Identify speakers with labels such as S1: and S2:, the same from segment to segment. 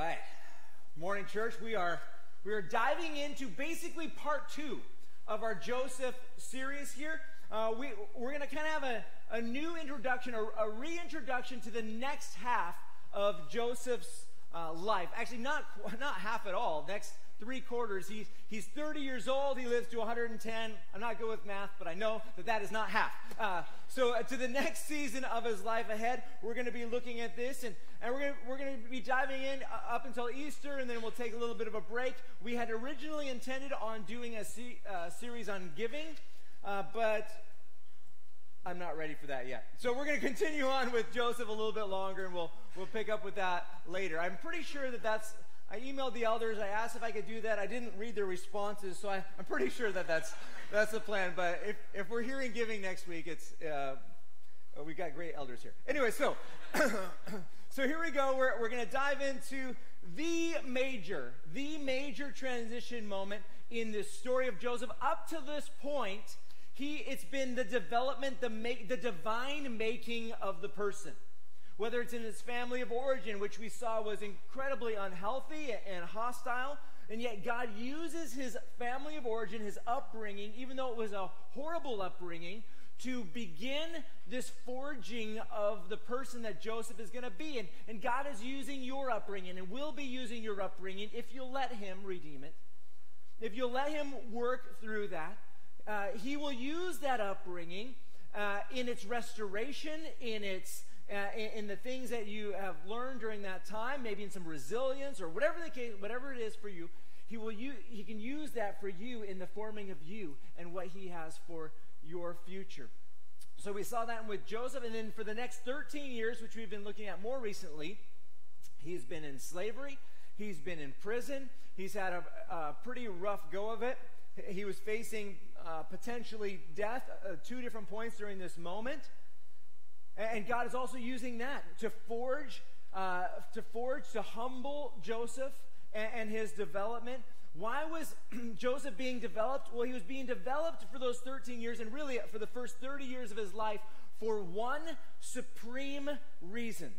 S1: right. Morning, church. We are diving into basically part 2 of our Joseph series here. We're going to kind of have a new introduction, a reintroduction to the next half of Joseph's life. Actually, not half at all. Next 3/4. He's 30 years old. He lives to 110. I'm not good with math, but I know that is not half. So to the next season of his life ahead, we're going to be looking at this, and we're going to be diving in up until Easter, and then we'll take a little bit of a break. We had originally intended on doing a series on giving, but I'm not ready for that yet. So we're going to continue on with Joseph a little bit longer, and we'll pick up with that later. I'm pretty sure that's. I emailed the elders. I asked if I could do that. I didn't read their responses, so I'm pretty sure that's the plan. But if we're hearing giving next week, it's we've got great elders here. Anyway, so here we go. We're going to dive into the major transition moment in this story of Joseph. Up to this point, it's been the development, the divine making of the person. Whether it's in his family of origin, which we saw was incredibly unhealthy and hostile, and yet God uses his family of origin, his upbringing, even though it was a horrible upbringing, to begin this forging of the person that Joseph is going to be. And God is using your upbringing and will be using your upbringing if you'll let him redeem it. If you'll let him work through that, he will use that upbringing in its restoration, in the things that you have learned during that time, maybe in some resilience or whatever the case, whatever it is for you, he can use that for you in the forming of you and what he has for your future. So we saw that with Joseph, and then for the next 13 years, which we've been looking at more recently, he's been in slavery, he's been in prison, he's had a pretty rough go of it. He was facing potentially death at 2 different points during this moment. And God is also using that to humble Joseph and his development. Why was Joseph being developed? Well, he was being developed for those 13 years, and really for the first 30 years of his life, for one supreme reason.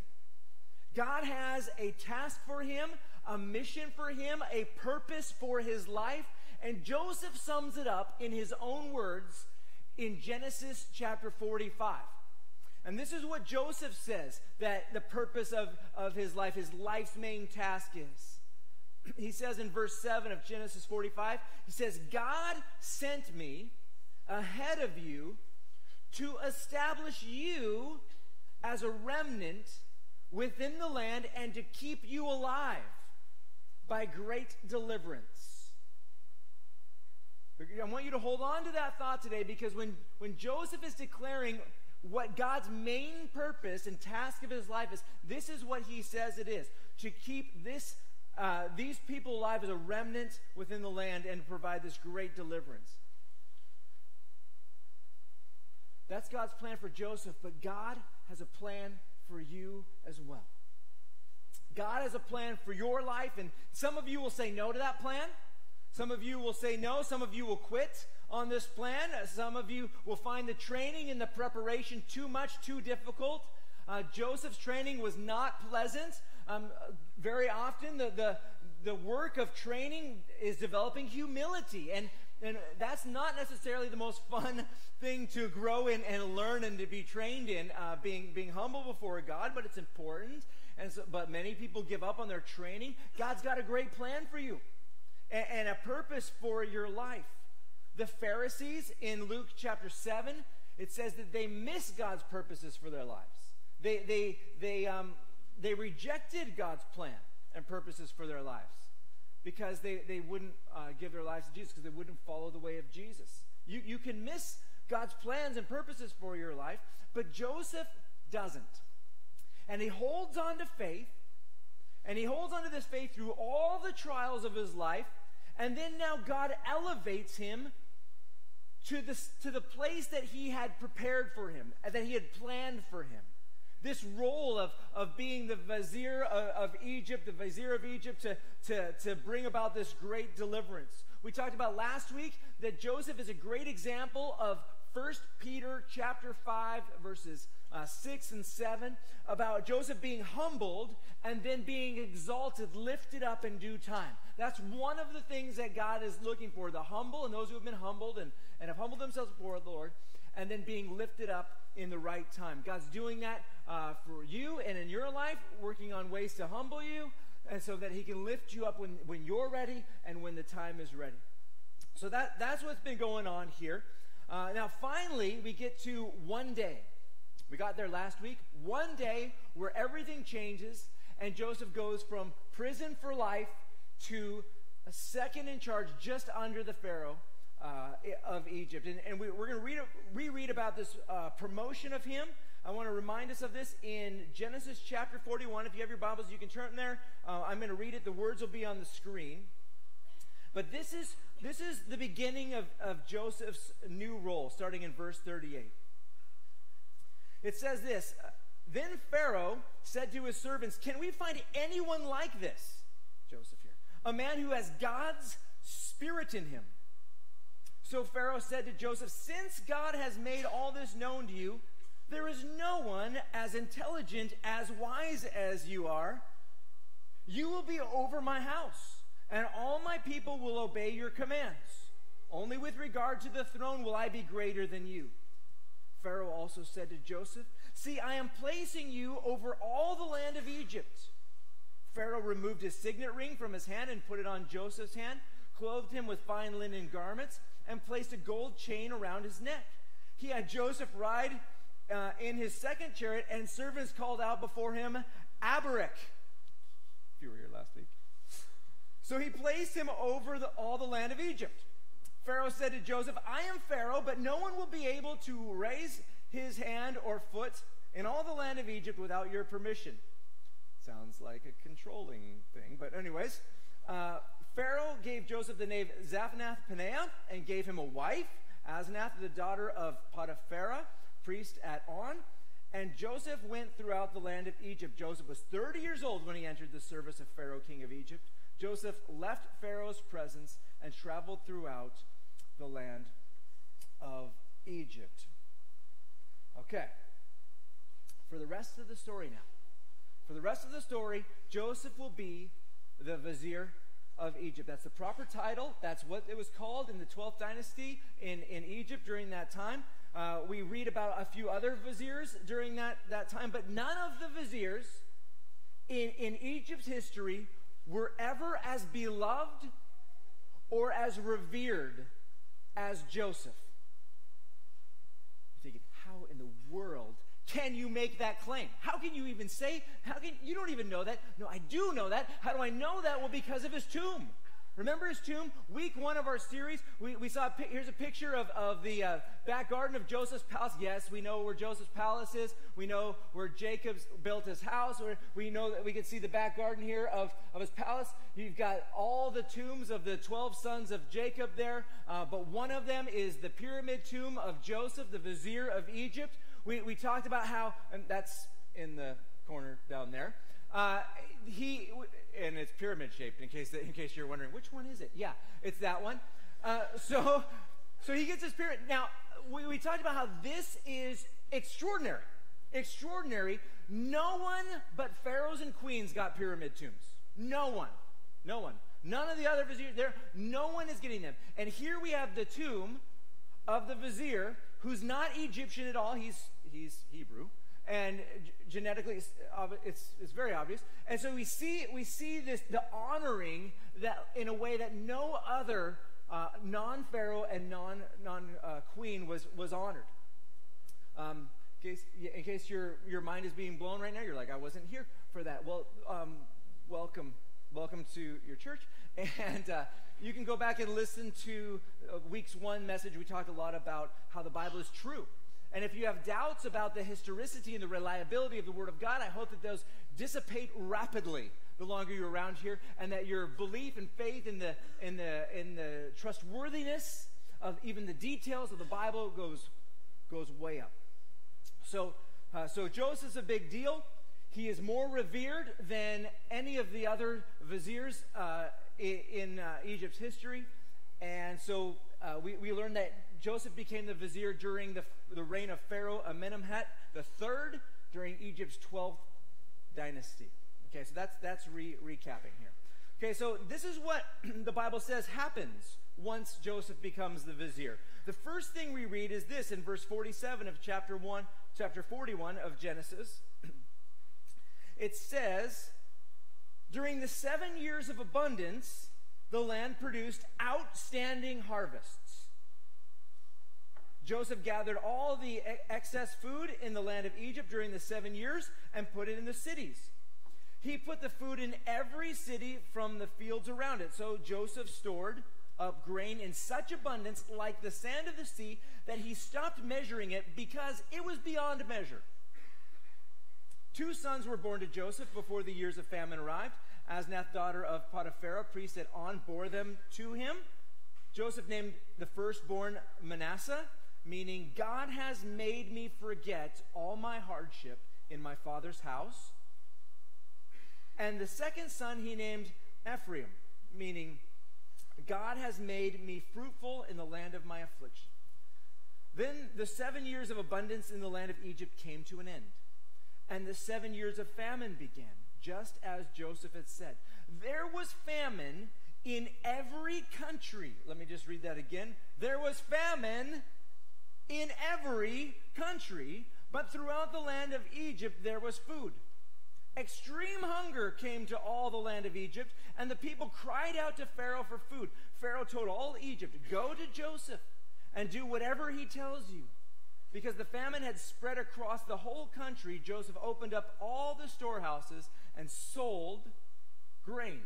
S1: God has a task for him, a mission for him, a purpose for his life, and Joseph sums it up in his own words in Genesis chapter 45. And this is what Joseph says that the purpose of his life's main task is. He says in verse 7 of Genesis 45, he says, God sent me ahead of you to establish you as a remnant within the land and to keep you alive by great deliverance. I want you to hold on to that thought today, because when Joseph is declaring what God's main purpose and task of his life is, this is what he says it is: to keep these people alive as a remnant within the land and provide this great deliverance. That's God's plan for Joseph, but God has a plan for you as well. God has a plan for your life, and some of you will say no to that plan. Some of you will say no. Some of you will quit on this plan. Some of you will find the training and the preparation too much, too difficult. Joseph's training was not pleasant. Very often the work of training is developing humility, and that's not necessarily the most fun thing to grow in and learn and to be trained in, being humble before God, but it's important. But many people give up on their training. God's got a great plan for you and a purpose for your life. The Pharisees in Luke chapter 7, it says that they missed God's purposes for their lives. They rejected God's plan and purposes for their lives because they wouldn't give their lives to Jesus, because they wouldn't follow the way of Jesus. You can miss God's plans and purposes for your life, but Joseph doesn't. And he holds on to faith, and he holds on to this faith through all the trials of his life, and then now God elevates him to the place that he had prepared for him, that he had planned for him. This role of being the vizier of Egypt, to bring about this great deliverance. We talked about last week that Joseph is a great example of 1 Peter chapter 5, verses 6 and 7, about Joseph being humbled and then being exalted, lifted up in due time. That's one of the things that God is looking for, the humble and those who have been humbled and have humbled themselves before the Lord, and then being lifted up in the right time. God's doing that for you and in your life, working on ways to humble you, and so that he can lift you up when you're ready and when the time is ready. So that's what's been going on here. Now, finally, we get to one day. We got there last week. One day where everything changes, and Joseph goes from prison for life to a second in charge just under the Pharaoh of Egypt. And we're going to reread about this promotion of him. I want to remind us of this in Genesis chapter 41. If you have your Bibles, you can turn there. I'm going to read it. The words will be on the screen. But this is the beginning of Joseph's new role, starting in verse 38. It says this, "Then Pharaoh said to his servants, 'Can we find anyone like this?'" Joseph here. "A man who has God's spirit in him." So Pharaoh said to Joseph, "Since God has made all this known to you, there is no one as intelligent, as wise as you are. You will be over my house, and all my people will obey your commands. Only with regard to the throne will I be greater than you." Pharaoh also said to Joseph, "See, I am placing you over all the land of Egypt." Pharaoh removed his signet ring from his hand and put it on Joseph's hand, clothed him with fine linen garments, and placed a gold chain around his neck. He had Joseph ride in his second chariot, and servants called out before him, "Abarak," if you were here last week. So he placed him over all the land of Egypt. Pharaoh said to Joseph, "I am Pharaoh, but no one will be able to raise his hand or foot in all the land of Egypt without your permission." Sounds like a controlling thing, but anyways. Pharaoh gave Joseph the name Zaphnath-Paneah and gave him a wife, Asenath, the daughter of Potiphera, priest at On. And Joseph went throughout the land of Egypt. Joseph was 30 years old when he entered the service of Pharaoh, king of Egypt. Joseph left Pharaoh's presence and traveled throughout the land of Egypt. Okay. For the rest of the story now. For the rest of the story, Joseph will be the vizier of Egypt. That's the proper title. That's what it was called in the 12th dynasty in Egypt during that time. We read about a few other viziers during that time, but none of the viziers in Egypt's history were ever as beloved or as revered as Joseph. You're thinking, how in the world can you make that claim? How can you even say, you don't even know that? No, I do know that. How do I know that? Well, because of his tomb. Remember his tomb? Week 1 of our series, we saw, here's a picture of the back garden of Joseph's palace. Yes, we know where Joseph's palace is. We know where Jacob built his house. We know that we can see the back garden here of his palace. You've got all the tombs of the 12 sons of Jacob there, but one of them is the pyramid tomb of Joseph, the vizier of Egypt. We talked about how, and that's in the corner down there, and it's pyramid shaped, in case you're wondering, which one is it? Yeah, it's that one. So he gets his pyramid. Now, we talked about how this is extraordinary. Extraordinary. No one but pharaohs and queens got pyramid tombs. No one. None of the other viziers there. No one is getting them. And here we have the tomb of the vizier, who's not Egyptian at all. He's Hebrew. And genetically, it's very obvious. And so we see the honoring that in a way that no other non-pharaoh and non-queen was honored. In case your mind is being blown right now, you're like, I wasn't here for that. Well, welcome to your church, and you can go back and listen to week's 1 message. We talked a lot about how the Bible is true. And if you have doubts about the historicity and the reliability of the Word of God, I hope that those dissipate rapidly the longer you're around here, and that your belief and faith in the trustworthiness of even the details of the Bible goes way up. So Joseph's a big deal. He is more revered than any of the other viziers in Egypt's history. And so we learn that Joseph became the vizier during the reign of Pharaoh Amenemhat III during Egypt's 12th dynasty. Okay, so that's recapping here. Okay, so this is what the Bible says happens once Joseph becomes the vizier. The first thing we read is this in verse 47 of chapter 41 of Genesis. It says, during the 7 years of abundance, the land produced outstanding harvests. Joseph gathered all the excess food in the land of Egypt during the 7 years and put it in the cities. He put the food in every city from the fields around it. So Joseph stored up grain in such abundance, like the sand of the sea, that he stopped measuring it because it was beyond measure. 2 sons were born to Joseph before the years of famine arrived. Asnath, daughter of Potiphar, priest at On, bore them to him. Joseph named the firstborn Manasseh, meaning God has made me forget all my hardship in my father's house. And the second son he named Ephraim, meaning God has made me fruitful in the land of my affliction. Then the 7 years of abundance in the land of Egypt came to an end, and the 7 years of famine began, just as Joseph had said. There was famine in every country. Let me just read that again. There was famine in every country, but throughout the land of Egypt there was food. Extreme hunger came to all the land of Egypt, and the people cried out to Pharaoh for food. Pharaoh told all Egypt, "Go to Joseph and do whatever he tells you." Because the famine had spread across the whole country, Joseph opened up all the storehouses and sold grain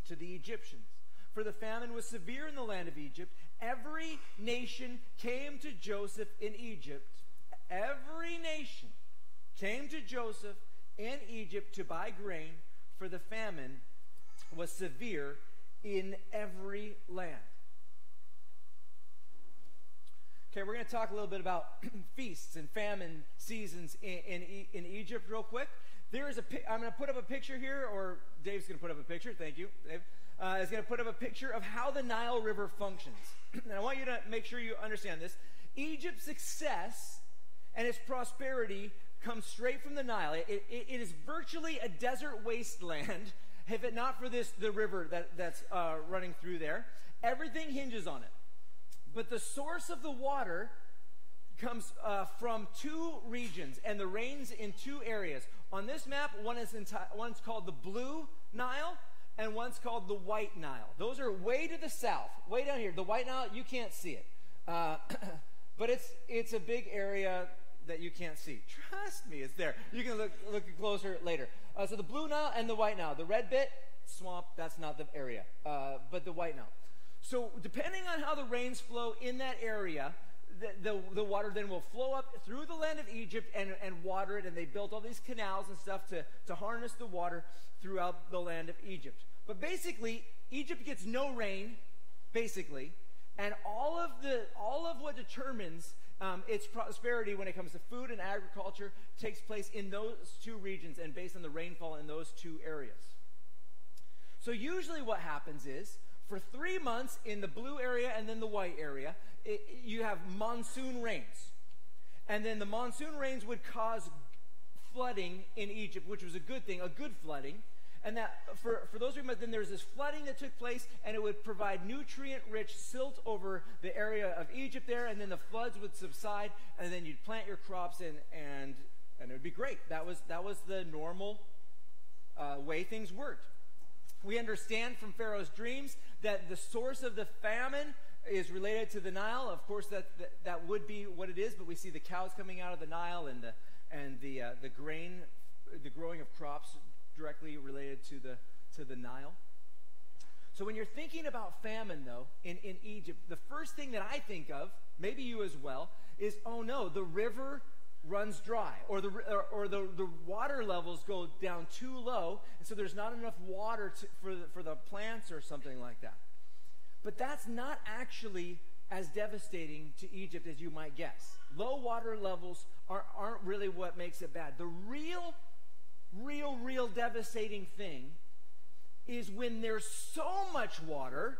S1: to the Egyptians. For the famine was severe in the land of Egypt. Every nation came to Joseph in Egypt. Every nation came to Joseph in Egypt to buy grain, for the famine was severe in every land. Okay, we're going to talk a little bit about feasts and famine seasons in Egypt real quick. I'm going to put up a picture here, or Dave's going to put up a picture. Thank you, Dave. Is going to put up a picture of how the Nile River functions. And I want you to make sure you understand this. Egypt's success and its prosperity comes straight from the Nile. It is virtually a desert wasteland, if it not for the river that's running through there. Everything hinges on it. But the source of the water comes from 2 regions, and the rains in 2 areas. On this map, one's called the Blue Nile, and one's called the White Nile. Those are way to the south, way down here. The White Nile, you can't see it. But it's a big area that you can't see. Trust me, it's there. You can look closer later. So the Blue Nile and the White Nile. The red bit, swamp, that's not the area, but the White Nile. So depending on how the rains flow in that area, the water then will flow up through the land of Egypt and water it, and they built all these canals and stuff to harness the water throughout the land of Egypt. But basically, Egypt gets no rain, basically, and all of what determines its prosperity when it comes to food and agriculture takes place in those 2 regions and based on the rainfall in those 2 areas. So usually what happens is, for 3 months in the blue area and then the white area, you have monsoon rains. And then the monsoon rains would cause flooding in Egypt, which was a good thing, a good flooding. And that for those 3 months, then there's this flooding that took place, and it would provide nutrient-rich silt over the area of Egypt there, and then the floods would subside, and then you'd plant your crops, and it would be great. That was the normal way things worked. We understand from Pharaoh's dreams that the source of the famine is related to the Nile. Of course, that would be what it is, but we see the cows coming out of the Nile and the grain, the growing of crops directly related to the Nile. So when you're thinking about famine, though, in Egypt, the first thing that I think of, maybe you as well, is, oh no, the river runs dry, or the water levels go down too low, and so there's not enough water for the plants or something like that. But that's not actually as devastating to Egypt as you might guess. Low water levels aren't really what makes it bad. The real devastating thing is when there's so much water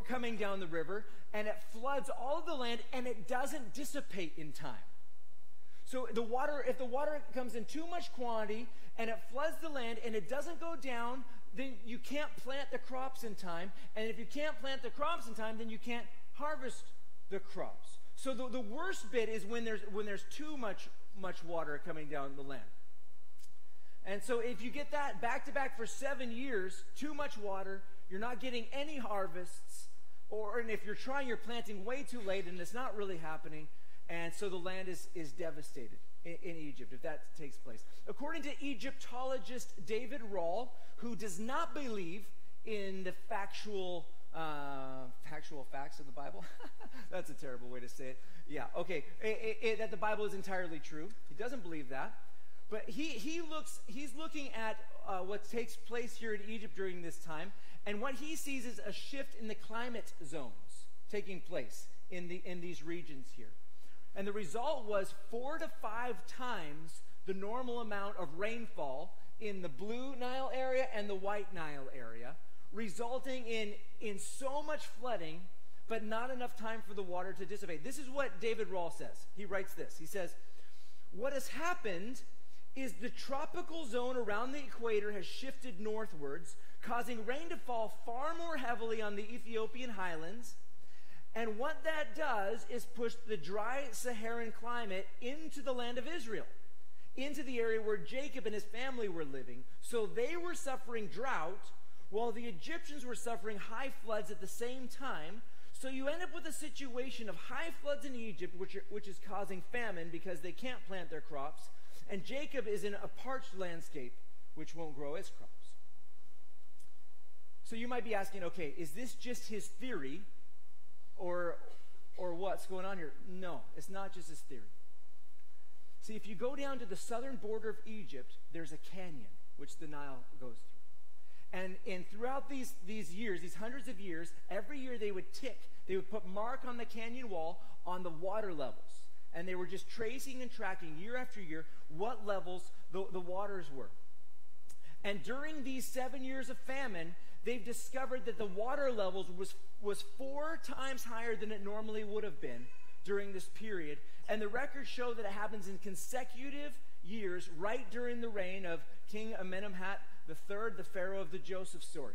S1: coming down the river, and it floods all of the land, and it doesn't dissipate in time. So if the water comes in too much quantity, and it floods the land, and it doesn't go down, then you can't plant the crops in time. And if you can't plant the crops in time, then you can't harvest the crops. So the worst bit is when there's too much water coming down the land. And so if you get that back to back for 7 years, too much water, you're not getting any harvests, and if you're trying, you're planting way too late, and it's not really happening, and so the land is devastated in Egypt if that takes place. According to Egyptologist David Rawl, who does not believe in the factual facts of the Bible. That's a terrible way to say it. Yeah, okay. That the Bible is entirely true. He doesn't believe that. But he's looking at what takes place here in Egypt during this time, and what he sees is a shift in the climate zones taking place in these regions here. And the result was 4 to 5 times the normal amount of rainfall in the Blue Nile area and the White Nile area, resulting in so much flooding, but not enough time for the water to dissipate. This is what David Rawl says. He writes this. He says, "What has happened is the tropical zone around the equator has shifted northwards, causing rain to fall far more heavily on the Ethiopian highlands. And what that does is push the dry Saharan climate into the land of Israel, into the area where Jacob and his family were living. So they were suffering drought, while the Egyptians were suffering high floods at the same time. So you end up with a situation of high floods in Egypt, which is causing famine because they can't plant their crops. And Jacob is in a parched landscape, which won't grow his crops." So you might be asking, okay, is this just his theory, or what's going on here? No, it's not just his theory. See, if you go down to the southern border of Egypt, there's a canyon, which the Nile goes through. And throughout these years, these hundreds of years, every year they would put mark on the canyon wall on the water levels. And they were just tracing and tracking year after year what levels the waters were. And during these 7 years of famine, they've discovered that the water levels was 4 times higher than it normally would have been during this period. And the records show that it happens in consecutive years, right during the reign of King Amenemhat III, the pharaoh of the Joseph story.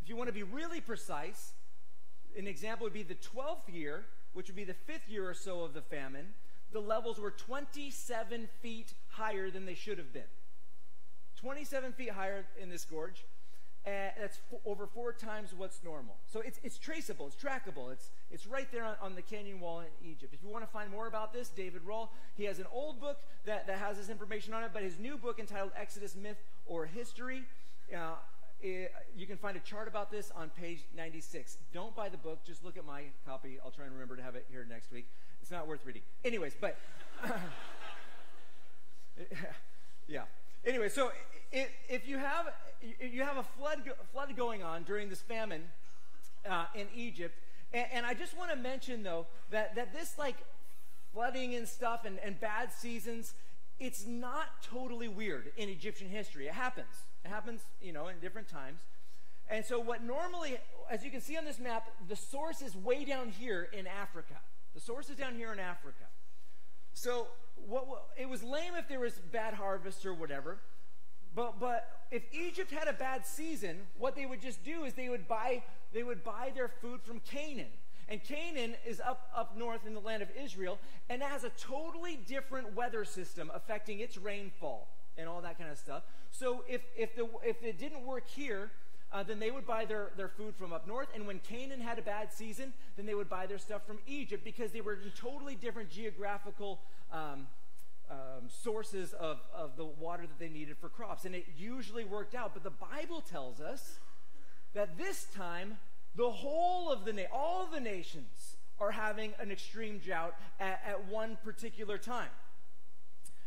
S1: If you want to be really precise, an example would be the 12th year, which would be the 5th year or so of the famine. The levels were 27 feet higher than they should have been. 27 feet higher in this gorge. That's over 4 times what's normal. So it's traceable, it's trackable, it's right there on the canyon wall in Egypt. If you want to find more about this, David Rawl, he has an old book that has this information on it, but his new book entitled Exodus, Myth, or History, you can find a chart about this on page 96. Don't buy the book, just look at my copy. I'll try and remember to have it here next week. It's not worth reading. Anyways, but yeah. Anyway, so if you have a flood going on during this famine in Egypt, and I just want to mention though that this like flooding and stuff and bad seasons, it's not totally weird in Egyptian history. It happens. It happens, in different times. And so what normally, as you can see on this map, the source is way down here in Africa. The source is down here in Africa. So it was lame if there was bad harvests or whatever, but if Egypt had a bad season, what they would just do is they would buy their food from Canaan. And Canaan is up north in the land of Israel, and it has a totally different weather system affecting its rainfall and all that kind of stuff. So if it didn't work here, then they would buy their food from up north. And when Canaan had a bad season, then they would buy their stuff from Egypt, because they were in totally different geographical sources of the water that they needed for crops. And it usually worked out. But the Bible tells us that this time, all of the nations are having an extreme drought at one particular time.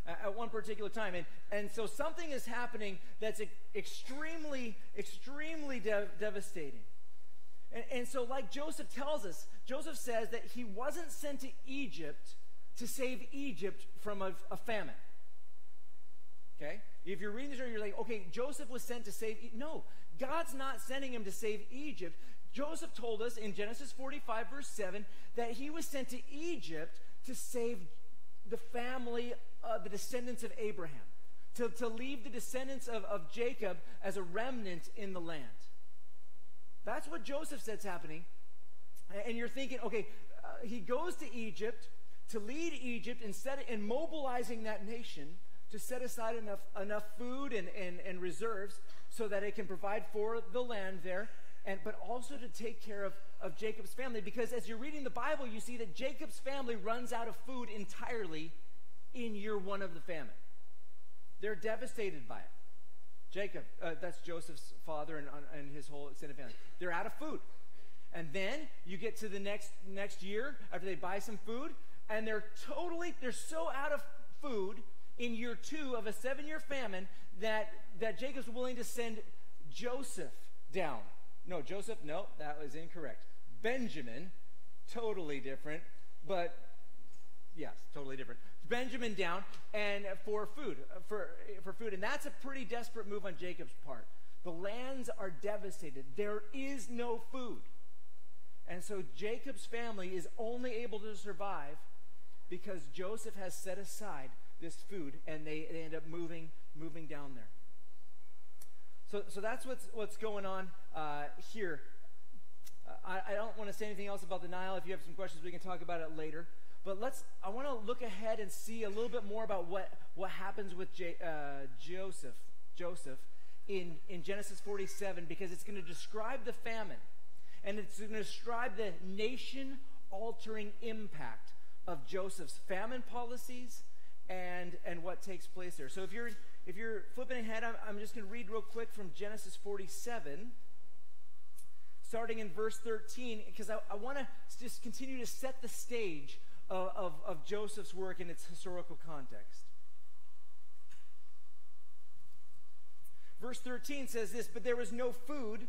S1: At one particular time. And so something is happening that's extremely, extremely devastating. And so like Joseph tells us, Joseph says that he wasn't sent to Egypt to save Egypt from a famine. Okay? If you're reading this, you're like, okay, Joseph was sent to save No, God's not sending him to save Egypt. Joseph told us in Genesis 45, verse 7, that he was sent to Egypt to save the family, the descendants of Abraham, to leave the descendants of Jacob as a remnant in the land. That's what Joseph said's happening. And you're thinking, okay, he goes to Egypt to lead Egypt and mobilizing that nation to set aside enough food and reserves so that it can provide for the land there, but also to take care of Jacob's family. Because as you're reading the Bible, you see that Jacob's family runs out of food entirely in year 1 of the famine. They're devastated by it. Jacob, that's Joseph's father and his whole extended family. They're out of food. And then you get to the next year after they buy some food, and they're so out of food in year 2 of a 7-year famine that Jacob's willing to send Joseph down. No, Joseph, no, that was incorrect. Benjamin, totally different, but yes, totally different. Benjamin down and for food, and that's a pretty desperate move on Jacob's part. The lands are devastated. There is no food. And so Jacob's family is only able to survive because Joseph has set aside this food, and they end up moving down there. So that's what's going on here. I don't want to say anything else about the Nile. If you have some questions, we can talk about it later. But I want to look ahead and see a little bit more about what happens with Joseph in Genesis 47, because it's going to describe the famine, and it's going to describe the nation-altering impact of Joseph's famine policies and what takes place there. So if you're flipping ahead, I'm just going to read real quick from Genesis 47, starting in verse 13, because I want to just continue to set the stage of Joseph's work in its historical context. Verse 13 says this: "But there was no food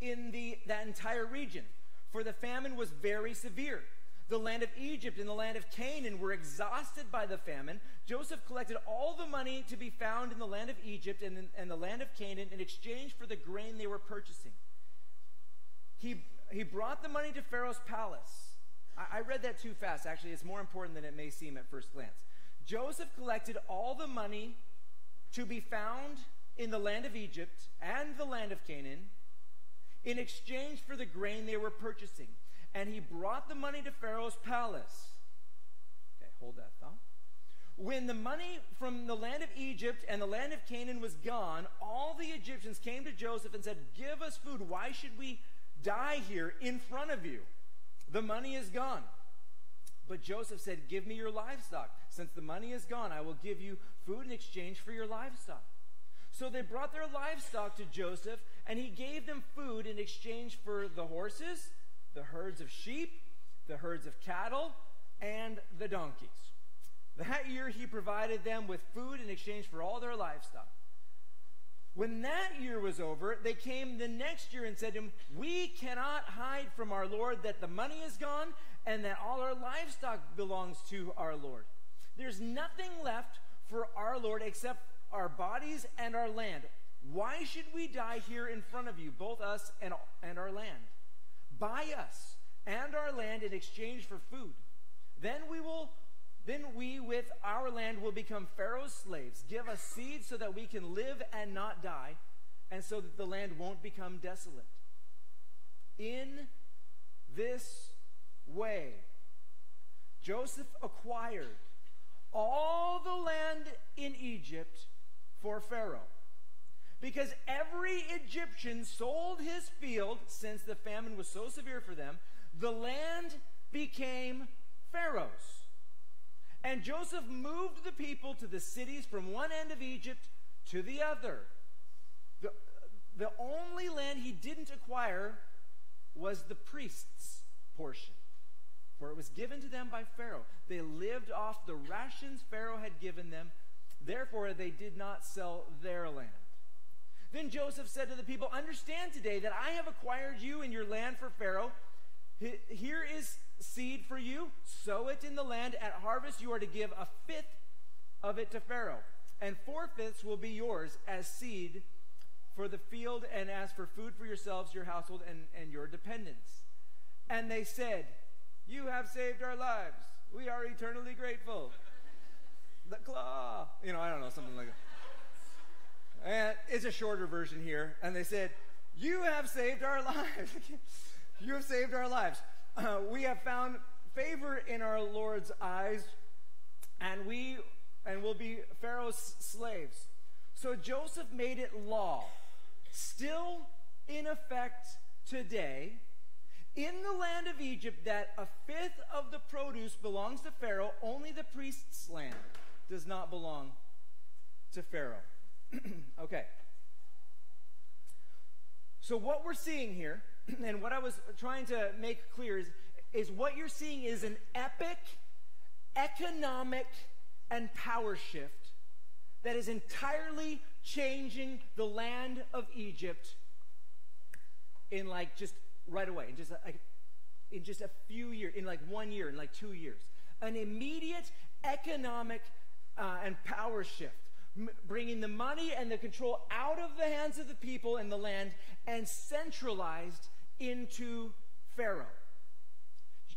S1: in that entire region, for the famine was very severe. The land of Egypt and the land of Canaan were exhausted by the famine. Joseph collected all the money to be found in the land of Egypt and the land of Canaan in exchange for the grain they were purchasing. He brought the money to Pharaoh's palace." I read that too fast. Actually, it's more important than it may seem at first glance. Joseph collected all the money to be found in the land of Egypt and the land of Canaan in exchange for the grain they were purchasing. And he brought the money to Pharaoh's palace. Okay, hold that thought. When the money from the land of Egypt and the land of Canaan was gone, all the Egyptians came to Joseph and said, "Give us food. Why should we die here in front of you? The money is gone." But Joseph said, "Give me your livestock. Since the money is gone, I will give you food in exchange for your livestock." So they brought their livestock to Joseph, and he gave them food in exchange for the horses, the herds of sheep, the herds of cattle, and the donkeys. That year he provided them with food in exchange for all their livestock. When that year was over, they came the next year and said to him, "We cannot hide from our Lord that the money is gone and that all our livestock belongs to our Lord. There's nothing left for our Lord except our bodies and our land. Why should we die here in front of you, both us and our land? Buy us and our land in exchange for food. Then we with our land will become Pharaoh's slaves. Give us seed so that we can live and not die, and so that the land won't become desolate." In this way, Joseph acquired all the land in Egypt for Pharaoh, because every Egyptian sold his field. Since the famine was so severe for them, the land became Pharaoh's. And Joseph moved the people to the cities from one end of Egypt to the other. The only land he didn't acquire was the priests' portion, for it was given to them by Pharaoh. They lived off the rations Pharaoh had given them. Therefore, they did not sell their land. Then Joseph said to the people, "Understand today that I have acquired you and your land for Pharaoh. Here is seed for you. Sow it in the land. At harvest you are to give a fifth of it to Pharaoh, and 4/5 will be yours as seed for the field and as for food for yourselves, your household, and your dependents. And they said, you have saved our lives. We are eternally grateful. The claw. You know, I don't know, something like that. And it's a shorter version here. And they said, you have saved our lives. You have saved our lives. We have found favor in our Lord's eyes, and will be Pharaoh's slaves. So Joseph made it law, still in effect today, in the land of Egypt, that a fifth of the produce belongs to Pharaoh. Only the priest's land does not belong to Pharaoh. Okay. So what we're seeing here, and what I was trying to make clear is what you're seeing is an epic economic and power shift that is entirely changing the land of Egypt in like just right away, in just a few years, in like 1 year, in like 2 years. An immediate economic and power shift, bringing the money and the control out of the hands of the people in the land and centralized into Pharaoh.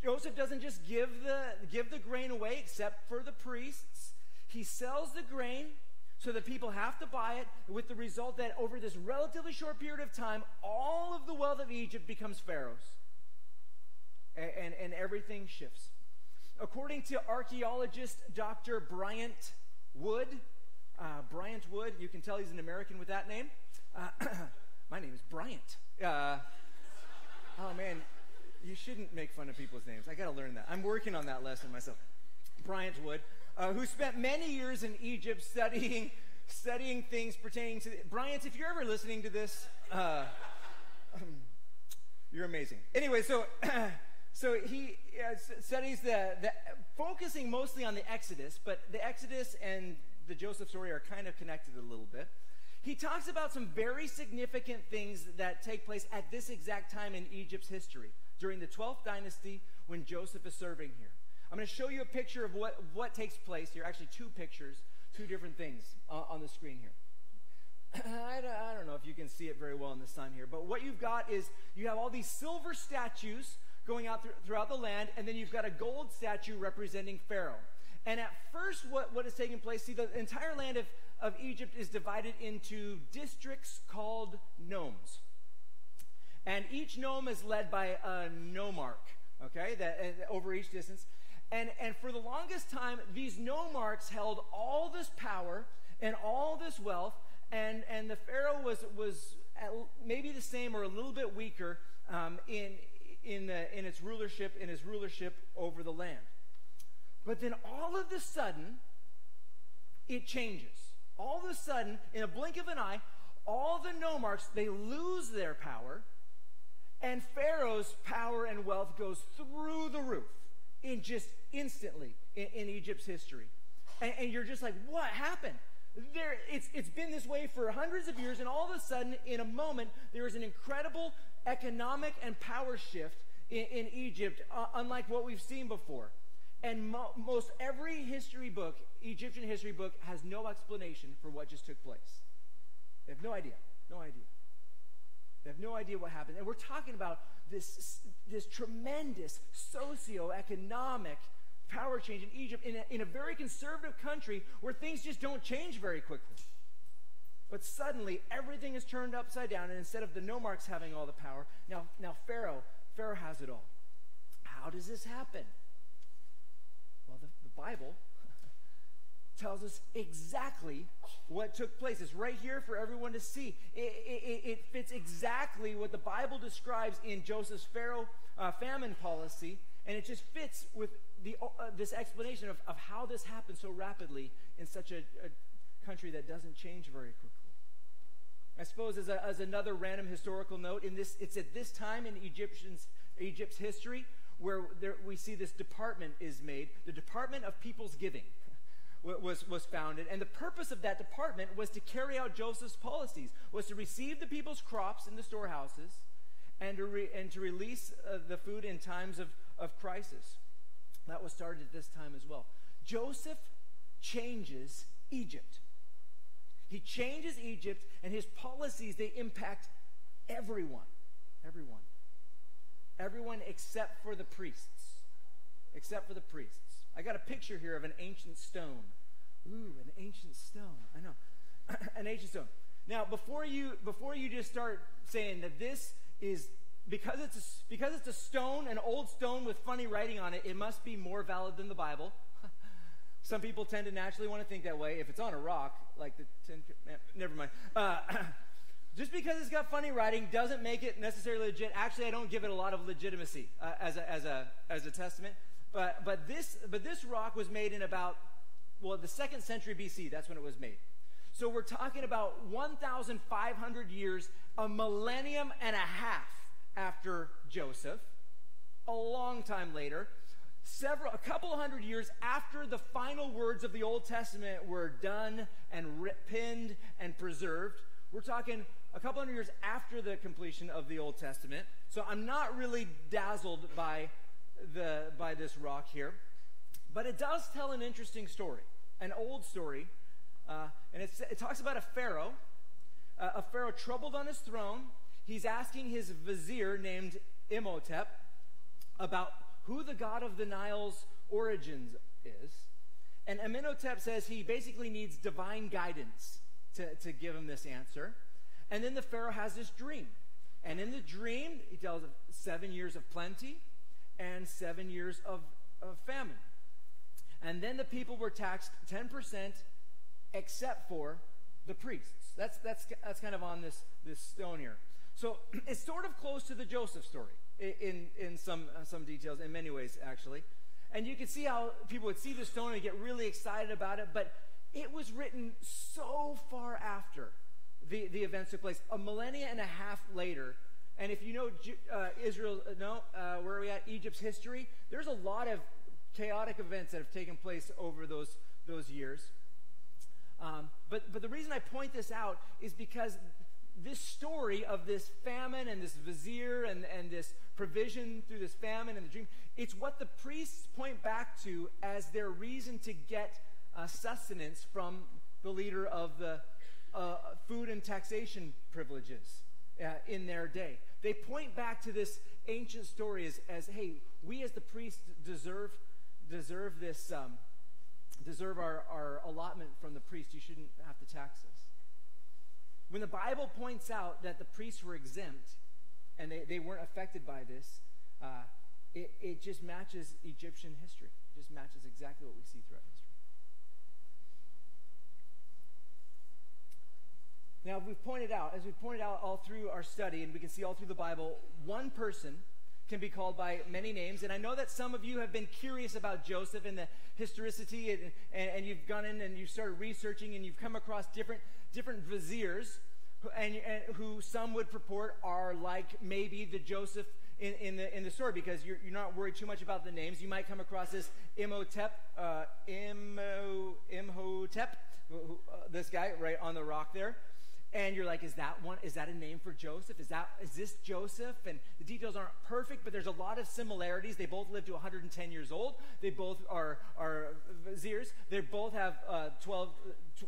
S1: Joseph doesn't just give the grain away except for the priests. He sells the grain so that people have to buy it, with the result that over this relatively short period of time, all of the wealth of Egypt becomes Pharaoh's. And everything shifts. According to archaeologist Dr. Bryant Wood, you can tell he's an American with that name. My name is Bryant. Oh man, you shouldn't make fun of people's names. I got to learn that. I'm working on that lesson myself. Bryant Wood, who spent many years in Egypt studying things pertaining to... Bryant, if you're ever listening to this, you're amazing. Anyway, so he studies focusing mostly on the Exodus, but the Exodus and the Joseph story are kind of connected a little bit. He talks about some very significant things that take place at this exact time in Egypt's history, during the 12th dynasty when Joseph is serving here. I'm going to show you a picture of what takes place here. Actually, two pictures, two different things on the screen here. I don't know if you can see it very well in the sun here, but what you've got is you have all these silver statues going out throughout the land, and then you've got a gold statue representing Pharaoh. And at first, what is taking place, see, the entire land of Egypt is divided into districts called nomes. And each nome is led by a nomarch, okay, over each distance. And for the longest time, these nomarchs held all this power and all this wealth, and the Pharaoh was maybe the same or a little bit weaker in his rulership over the land. But then all of a sudden, it changes. All of a sudden, in a blink of an eye, all the nomarchs, they lose their power, and Pharaoh's power and wealth goes through the roof instantly in Egypt's history. And you're just like, what happened? It's been this way for hundreds of years, and all of a sudden, in a moment, there is an incredible economic and power shift in Egypt, unlike what we've seen before. And most every history book, Egyptian history book, has no explanation for what just took place. They have no idea. No idea. They have no idea what happened. And we're talking about this tremendous socio-economic power change in Egypt in a very conservative country where things just don't change very quickly. But suddenly, everything is turned upside down, and instead of the nomarchs having all the power, now Pharaoh has it all. How does this happen? Well, the Bible tells us exactly what took place. It's right here for everyone to see. It fits exactly what the Bible describes in Joseph's Pharaoh famine policy, and it just fits with this explanation of how this happened so rapidly in such a country that doesn't change very quickly. I suppose as another random historical note, it's at this time in Egypt's history where we see this department is made. The Department of People's Giving was founded, and the purpose of that department was to carry out Joseph's policies, was to receive the people's crops in the storehouses and to release the food in times of crisis. That was started at this time as well. Joseph changes Egypt. He changes Egypt, and his policies, they impact everyone. Everyone. Everyone except for the priests. Except for the priests. I got a picture here of an ancient stone. Ooh, an ancient stone. I know. An ancient stone. Now, before you just start saying that this is, because it's a stone, an old stone with funny writing on it, it must be more valid than the Bible. Some people tend to naturally want to think that way. If it's on a rock, like the never mind. Just because it's got funny writing doesn't make it necessarily legit. Actually, I don't give it a lot of legitimacy as a testament. But this rock was made in about, well, the 2nd century BC. That's when it was made. So we're talking about 1,500 years, a millennium and a half after Joseph, a long time later. A couple hundred years after the final words of the Old Testament were done and pinned and preserved. We're talking a couple hundred years after the completion of the Old Testament. So I'm not really dazzled by this rock here. But it does tell an interesting story, an old story. And it talks about a pharaoh troubled on his throne. He's asking his vizier named Imhotep about who the god of the Nile's origins is. And Amenhotep says he basically needs divine guidance to give him this answer. And then the Pharaoh has this dream. And in the dream, he tells of 7 years of plenty and 7 years of famine. And then the people were taxed 10% except for the priests. That's kind of on this stone here. So it's sort of close to the Joseph story in some details, in many ways, actually. And you can see how people would see the stone and get really excited about it, but it was written so far after the events took place, a millennia and a half later. And if you know where are we at? Egypt's history, there's a lot of chaotic events that have taken place over those years. But the reason I point this out is because this story of this famine and this vizier and this provision through this famine and the dream, it's what the priests point back to as their reason to get sustenance from the leader of the food and taxation privileges in their day. They point back to this ancient story as hey, we as the priests deserve this, deserve our allotment from the priest. You shouldn't have to tax us. When the Bible points out that the priests were exempt and they weren't affected by this, it just matches Egyptian history. It just matches exactly what we see throughout history. Now, as we've pointed out all through our study, and we can see all through the Bible, one person can be called by many names. And I know that some of you have been curious about Joseph and the historicity, and you've gone in and you've started researching, and you've come across different viziers, and who some would purport are like maybe the Joseph in the story, because you're not worried too much about the names. You might come across this Imhotep, this guy right on the rock there. And you're like, is that a name for Joseph? Is this Joseph? And the details aren't perfect, but there's a lot of similarities. They both live to 110 years old. They both are viziers. They both have 12,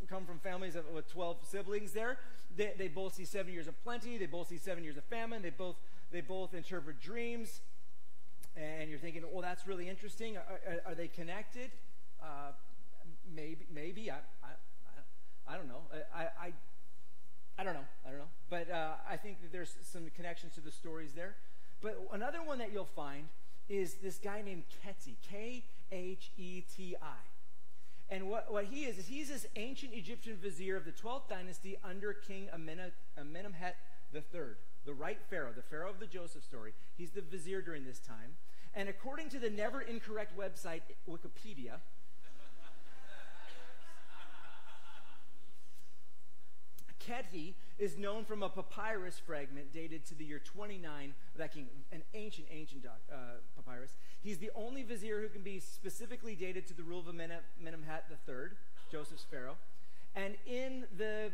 S1: come from families with 12 siblings there. They both see 7 years of plenty. They both see 7 years of famine. They both interpret dreams. And you're thinking, well, that's really interesting. Are they connected? Maybe. I don't know. I don't know. But I think that there's some connections to the stories there. But another one that you'll find is this guy named Kheti, Kheti. And what he is he's this ancient Egyptian vizier of the 12th dynasty under King Amenemhet III, the right pharaoh, the pharaoh of the Joseph story. He's the vizier during this time. And according to the never incorrect website, Wikipedia, Kheti is known from a papyrus fragment dated to the year 29 of that king, an ancient papyrus. He's the only vizier who can be specifically dated to the rule of Amenemhet III, Joseph's pharaoh. And in the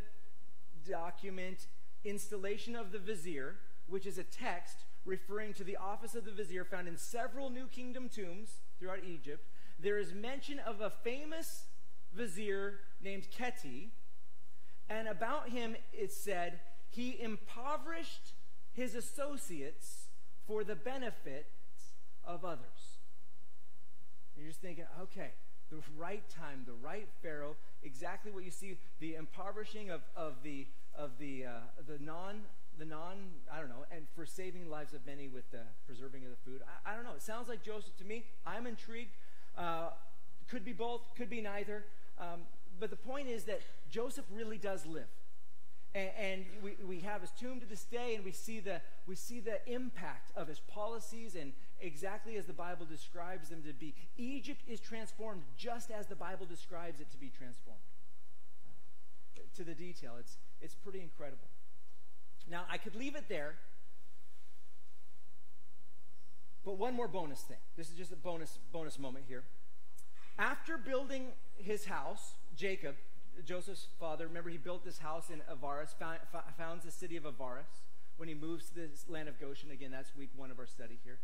S1: document Installation of the Vizier, which is a text referring to the office of the vizier found in several New Kingdom tombs throughout Egypt, there is mention of a famous vizier named Kheti. And about him it said, he impoverished his associates for the benefit of others. And you're just thinking, okay, the right time, the right Pharaoh, exactly what you see, the impoverishing of the non, I don't know, and for saving lives of many with the preserving of the food. I don't know. It sounds like Joseph to me. I'm intrigued. Could be both, could be neither. But the point is that Joseph really does live. And we have his tomb to this day, and we see the impact of his policies, and exactly as the Bible describes them to be. Egypt is transformed just as the Bible describes it to be transformed. To the detail. It's pretty incredible. Now, I could leave it there, but one more bonus thing. This is just a bonus moment here. After building his house, Jacob, Joseph's father, remember he built this house in Avaris, founds the city of Avaris when he moves to this land of Goshen. Again, that's week 1 of our study here.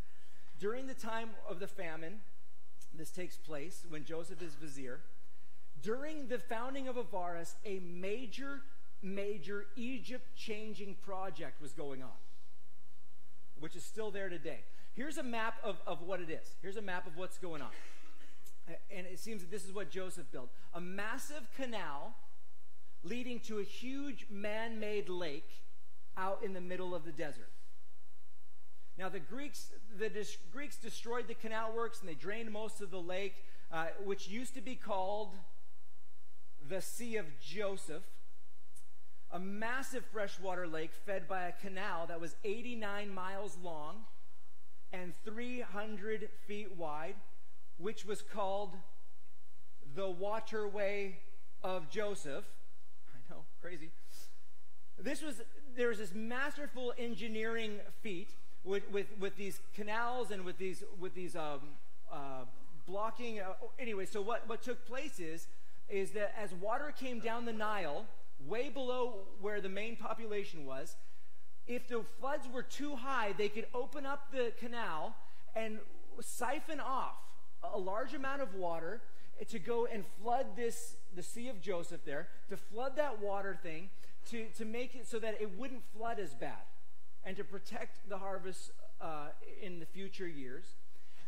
S1: During the time of the famine, this takes place when Joseph is vizier. During the founding of Avaris, a major Egypt-changing project was going on, which is still there today. Here's a map of what it is. Here's a map of what's going on. And it seems that this is what Joseph built. A massive canal leading to a huge man-made lake out in the middle of the desert. Now, the Greeks destroyed the canal works, and they drained most of the lake, which used to be called the Sea of Joseph, a massive freshwater lake fed by a canal that was 89 miles long and 300 feet wide, which was called the Waterway of Joseph. I know, crazy. There was this masterful engineering feat with these canals and with these blocking. Anyway, so what took place is that as water came down the Nile, way below where the main population was, if the floods were too high, they could open up the canal and siphon off a large amount of water to go and flood the Sea of Joseph there, to flood that water thing, to make it so that it wouldn't flood as bad, and to protect the harvest in the future years.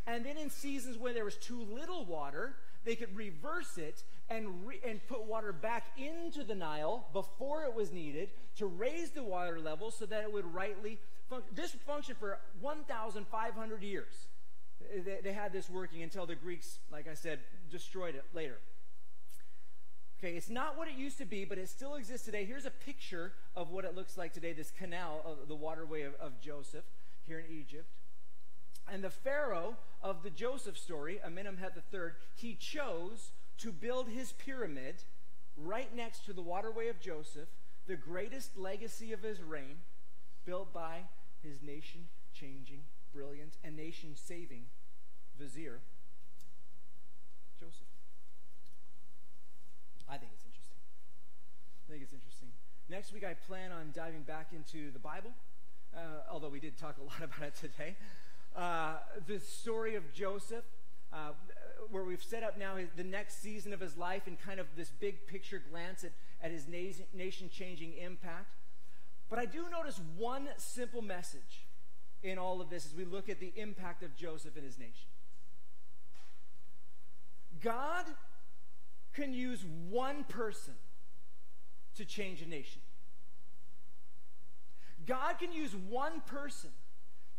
S1: And then in seasons where there was too little water, they could reverse it and put water back into the Nile before it was needed to raise the water level so that it would rightly function. This functioned for 1,500 years. They had this working until the Greeks, like I said, destroyed it later. Okay, it's not what it used to be, but it still exists today. Here's a picture of what it looks like today, this canal, of the waterway of Joseph here in Egypt. And the Pharaoh of the Joseph story, Amenemhat III, he chose to build his pyramid right next to the waterway of Joseph, the greatest legacy of his reign, built by his nation-changing, brilliant, and nation-saving vizier, Joseph. I think it's interesting. Next week I plan on diving back into the Bible, although we did talk a lot about it today. The story of Joseph, where we've set up now the next season of his life and kind of this big picture glance at his nation-changing impact. But I do notice one simple message in all of this as we look at the impact of Joseph and his nation. God can use one person to change a nation. God can use one person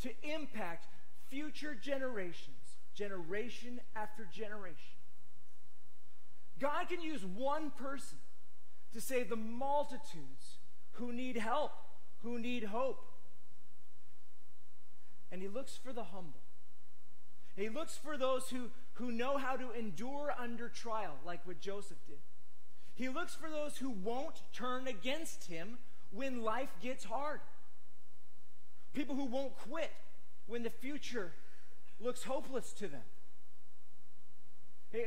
S1: to impact future generations, generation after generation. God can use one person to save the multitudes who need help, who need hope. And he looks for the humble. He looks for those who know how to endure under trial, like what Joseph did. He looks for those who won't turn against him when life gets hard. People who won't quit when the future looks hopeless to them.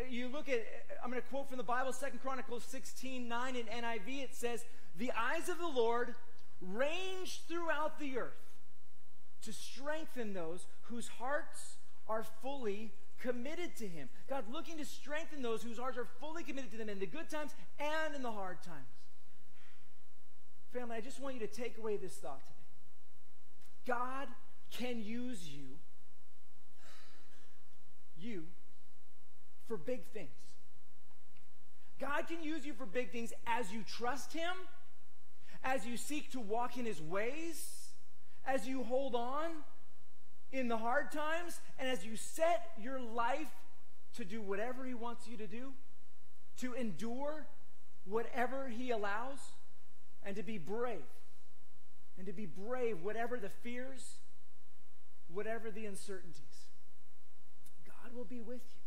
S1: You look at, I'm going to quote from the Bible, 2 Chronicles 16:9 in NIV. It says, "The eyes of the Lord range throughout the earth to strengthen those whose hearts are fully committed to him." God looking to strengthen those whose hearts are fully committed to them in the good times and in the hard times. Family, I just want you to take away this thought today. God can use you for big things. God can use you for big things as you trust him, as you seek to walk in his ways, as you hold on in the hard times, and as you set your life to do whatever he wants you to do, to endure whatever he allows, and to be brave. And to be brave, whatever the fears, whatever the uncertainties. God will be with you.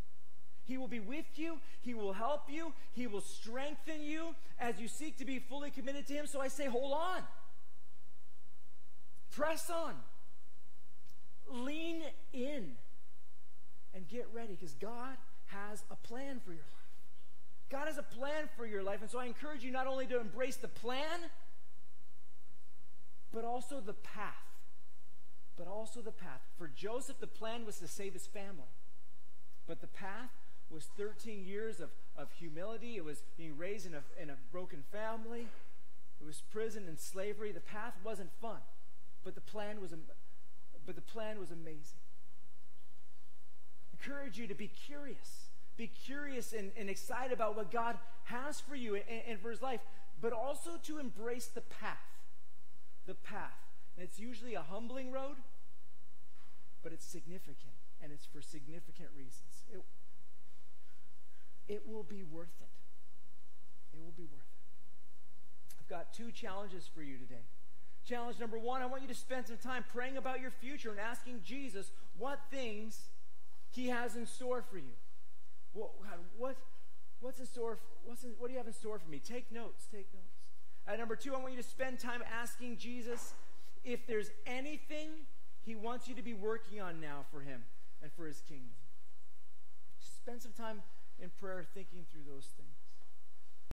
S1: He will be with you. He will help you. He will strengthen you as you seek to be fully committed to him. So I say, hold on. Press on. Lean in. And get ready, because God has a plan for your life. God has a plan for your life. And so I encourage you not only to embrace the plan, but also the path. But also the path. For Joseph, the plan was to save his family. But the path was 13 years of humility. It was being raised in a broken family. It was prison and slavery. The path wasn't fun, but the plan was amazing. I encourage you to be curious. Be curious and excited about what God has for you and for his life, but also to embrace the path. The path. And it's usually a humbling road, but it's significant, and it's for significant reasons. It will be worth it. It will be worth it. I've got 2 challenges for you today. Challenge number 1, I want you to spend some time praying about your future and asking Jesus what things he has in store for you. Well, God, what's in store? What do you have in store for me? Take notes. Take notes. Number 2, I want you to spend time asking Jesus if there's anything he wants you to be working on now for him and for his kingdom. Spend some time in prayer thinking through those things.